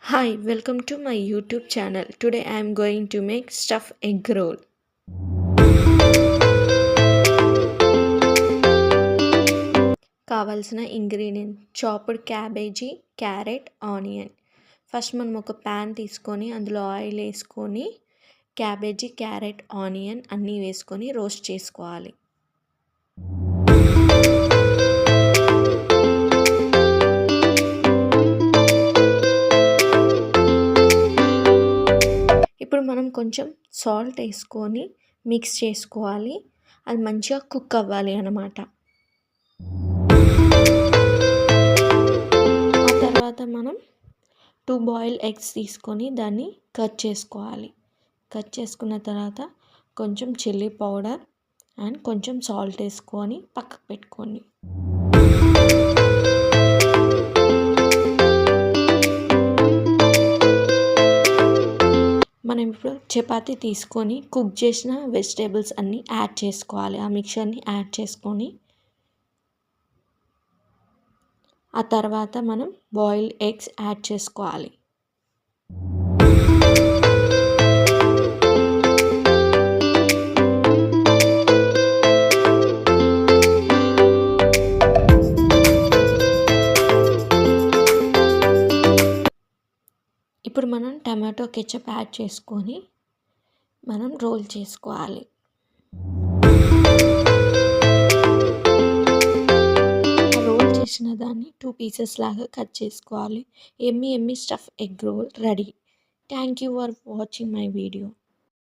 Hi, welcome to my YouTube channel. Today I am going to make stuffed egg roll. కావాల్సిన ingredient chopped cabbage, carrot, onion. First మనం ఒక pan తీసుకొని అందులో oil వేసుకొని cabbage, carrot, onion అన్నీ వేసుకొని roast చేసుకోవాలి. ఇప్పుడు మనం కొంచెం సాల్ట్ వేసుకొని మిక్స్ చేసుకోవాలి. అది మంచిగా కుక్ అవ్వాలి అన్నమాట. ఆ తర్వాత మనం 2 బాయిల్ ఎగ్స్ తీసుకొని దాన్ని కట్ చేసుకోవాలి. కట్ చేసుకున్న తర్వాత కొంచెం చిల్లీ పౌడర్ అండ్ కొంచెం సాల్ట్ వేసుకొని పక్కకు పెట్టుకోండి. మనం ఇప్పుడు చపాతీ తీసుకొని కుక్ చేసిన వెజిటేబుల్స్ అన్నీ యాడ్ చేసుకోవాలి. ఆ మిక్చర్ని యాడ్ చేసుకొని ఆ తర్వాత మనం బాయిల్డ్ ఎగ్స్ యాడ్ చేసుకోవాలి. ఇప్పుడు మనం టమాటో కెచప్ యాడ్ చేసుకొని మనం రోల్ చేసుకోవాలి. రోల్ చేసిన దాన్ని 2 పీసెస్ లాగా కట్ చేసుకోవాలి. Emmy stuff egg role ready. Thank you for watching my video.